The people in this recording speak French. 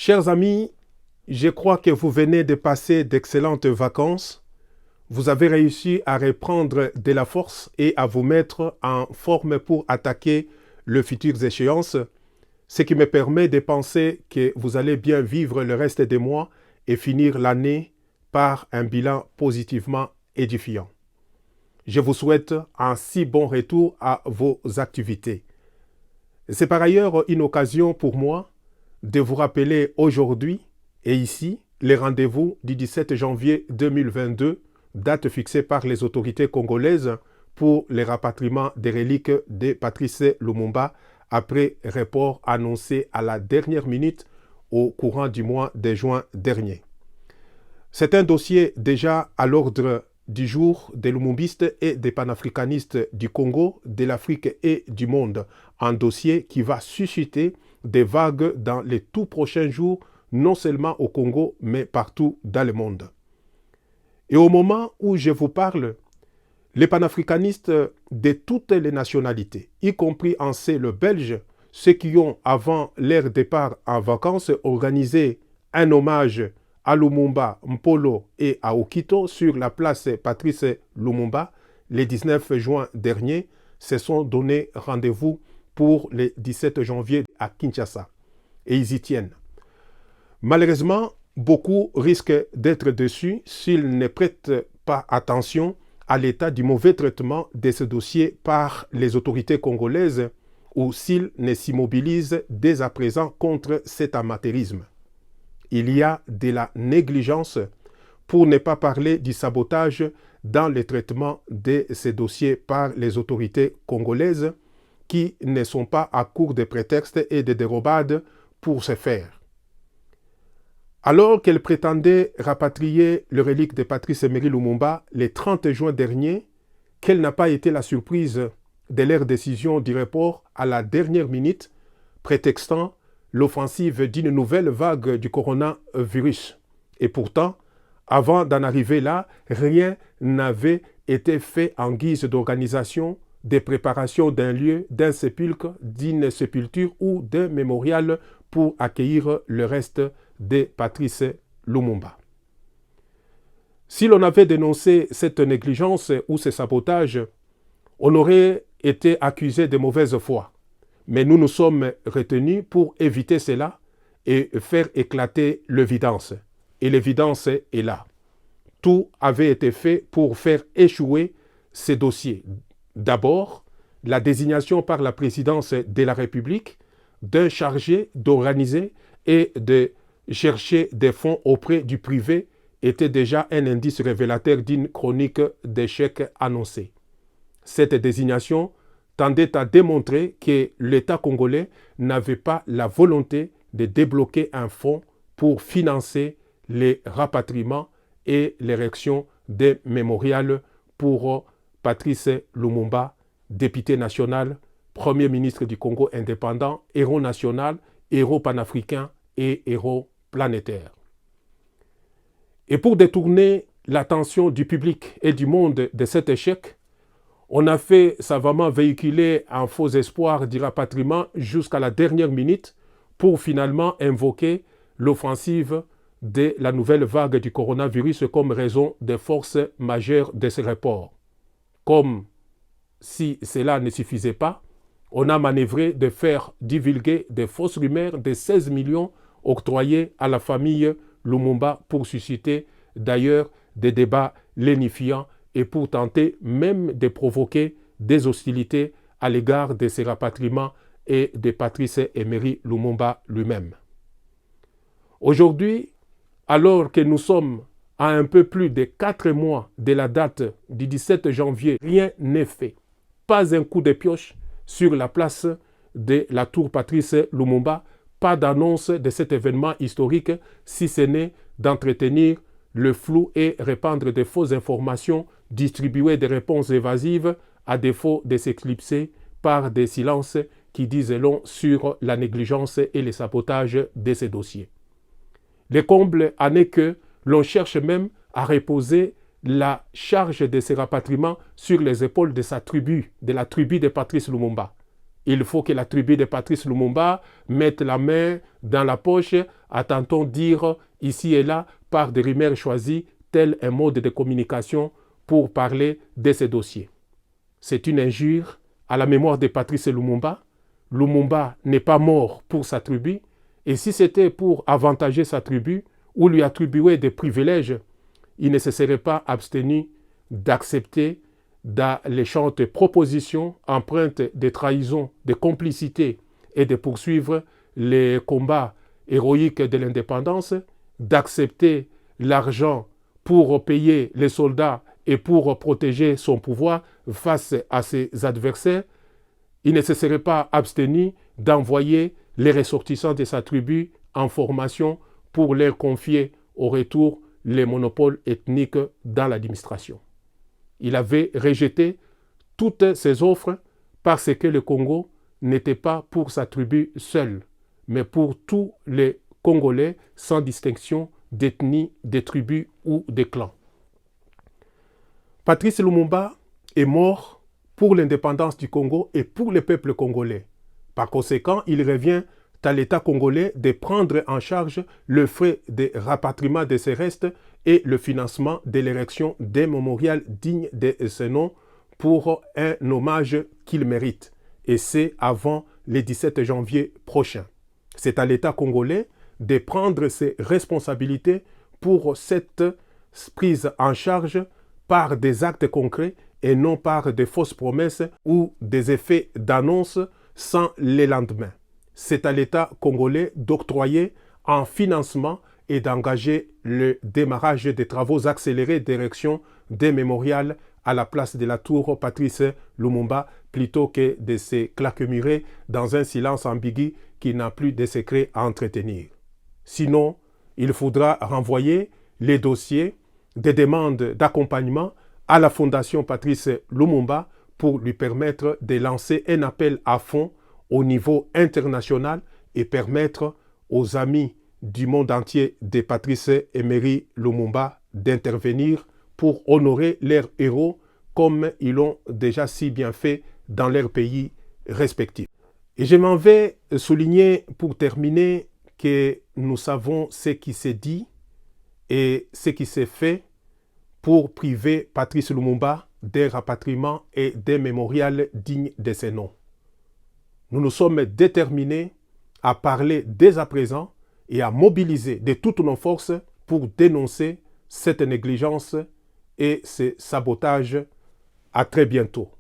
Chers amis, je crois que vous venez de passer d'excellentes vacances. Vous avez réussi à reprendre de la force et à vous mettre en forme pour attaquer les futures échéances, ce qui me permet de penser que vous allez bien vivre le reste des mois et finir l'année par un bilan positivement édifiant. Je vous souhaite un si bon retour à vos activités. C'est par ailleurs une occasion pour moi de vous rappeler aujourd'hui et ici les rendez-vous du 17 janvier 2022, date fixée par les autorités congolaises pour le rapatriement des reliques de Patrice Lumumba après report annoncé à la dernière minute au courant du mois de juin dernier. C'est un dossier déjà à l'ordre du jour des lumumbistes et des panafricanistes du Congo, de l'Afrique et du monde. Un dossier qui va susciter des vagues dans les tout prochains jours, non seulement au Congo, mais partout dans le monde. Et au moment où je vous parle, les panafricanistes de toutes les nationalités, y compris en C, le Belge, ceux qui ont, avant leur départ en vacances, organisé un hommage à Lumumba, Mpolo et à Okito sur la place Patrice Lumumba, le 19 juin dernier, se sont donné rendez-vous pour le 17 janvier à Kinshasa. Et ils y tiennent. Malheureusement, beaucoup risquent d'être déçus s'ils ne prêtent pas attention à l'état du mauvais traitement de ce dossier par les autorités congolaises ou s'ils ne s'immobilisent dès à présent contre cet amateurisme. Il y a de la négligence, pour ne pas parler du sabotage dans le traitement de ces dossiers par les autorités congolaises qui ne sont pas à court de prétextes et de dérobades pour ce faire. Alors qu'elle prétendait rapatrier le relique de Patrice Emery Lumumba le 30 juin dernier, quelle n'a pas été la surprise de leur décision du report à la dernière minute, prétextant l'offensive d'une nouvelle vague du coronavirus. Et pourtant, avant d'en arriver là, rien n'avait été fait en guise d'organisation, de préparation d'un lieu, d'un sépulcre, d'une sépulture ou d'un mémorial pour accueillir le reste de Patrice Lumumba. Si l'on avait dénoncé cette négligence ou ce sabotage, on aurait été accusé de mauvaise foi. Mais nous nous sommes retenus pour éviter cela et faire éclater l'évidence. Et l'évidence est là. Tout avait été fait pour faire échouer ces dossiers. D'abord, la désignation par la présidence de la République d'un chargé d'organiser et de chercher des fonds auprès du privé était déjà un indice révélateur d'une chronique d'échec annoncée. Cette désignation tendait à démontrer que l'État congolais n'avait pas la volonté de débloquer un fonds pour financer les rapatriements et l'érection des mémorials pour Patrice Lumumba, député national, Premier ministre du Congo indépendant, héros national, héros panafricain et héros planétaire. Et pour détourner l'attention du public et du monde de cet échec, on a fait savamment véhiculer un faux espoir du rapatriement jusqu'à la dernière minute pour finalement invoquer l'offensive de la nouvelle vague du coronavirus comme raison de force majeure de ce report. Comme si cela ne suffisait pas, on a manœuvré de faire divulguer des fausses rumeurs de 16 millions octroyés à la famille Lumumba pour susciter d'ailleurs des débats lénifiants et pour tenter même de provoquer des hostilités à l'égard de ces rapatriements et de Patrice Emery Lumumba lui-même. Aujourd'hui, alors que nous sommes à un peu plus de 4 mois de la date du 17 janvier, rien n'est fait. Pas un coup de pioche sur la place de la tour Patrice Lumumba, pas d'annonce de cet événement historique, si ce n'est d'entretenir le flou et répandre de fausses informations, distribuer des réponses évasives à défaut de s'éclipser par des silences qui disent long sur la négligence et le sabotage de ces dossiers. Le comble en est que l'on cherche même à reposer la charge de ces rapatriements sur les épaules de sa tribu, de la tribu de Patrice Lumumba. Il faut que la tribu de Patrice Lumumba mette la main dans la poche, attend-on dire ici et là par des rumeurs choisies, tel un mode de communication pour parler de ces dossiers. C'est une injure à la mémoire de Patrice Lumumba. Lumumba n'est pas mort pour sa tribu, et si c'était pour avantager sa tribu ou lui attribuer des privilèges, il ne se serait pas abstenu d'accepter d'alléchantes propositions empreintes de trahison, de complicité et de poursuivre les combats héroïques de l'indépendance, d'accepter l'argent pour payer les soldats et pour protéger son pouvoir face à ses adversaires. Il ne se serait pas abstenu d'envoyer les ressortissants de sa tribu en formation pour leur confier au retour les monopoles ethniques dans l'administration. Il avait rejeté toutes ces offres parce que le Congo n'était pas pour sa tribu seule, mais pour tous les Congolais sans distinction d'ethnie, de tribus ou de clans. Patrice Lumumba est mort pour l'indépendance du Congo et pour le peuple congolais. Par conséquent, il revient à l'État congolais de prendre en charge le frais de rapatriement de ses restes et le financement de l'érection d'un mémorial digne de ce nom pour un hommage qu'il mérite. Et c'est avant le 17 janvier prochain. C'est à l'État congolais de prendre ses responsabilités pour cette prise en charge par des actes concrets et non par des fausses promesses ou des effets d'annonce sans le lendemain. C'est à l'État congolais d'octroyer un financement et d'engager le démarrage des travaux accélérés d'érection des mémorials à la place de la tour Patrice Lumumba plutôt que de se claquemurer dans un silence ambigu qui n'a plus de secrets à entretenir. Sinon, il faudra renvoyer les dossiers des demandes d'accompagnement à la Fondation Patrice Lumumba pour lui permettre de lancer un appel à fonds au niveau international et permettre aux amis du monde entier de Patrice Emery Lumumba d'intervenir pour honorer leurs héros comme ils l'ont déjà si bien fait dans leurs pays respectifs. Et je m'en vais souligner pour terminer que nous savons ce qui s'est dit et ce qui s'est fait pour priver Patrice Lumumba d'un rapatriement et d'un mémorial digne de ses noms. Nous nous sommes déterminés à parler dès à présent et à mobiliser de toutes nos forces pour dénoncer cette négligence et ce sabotage. À très bientôt.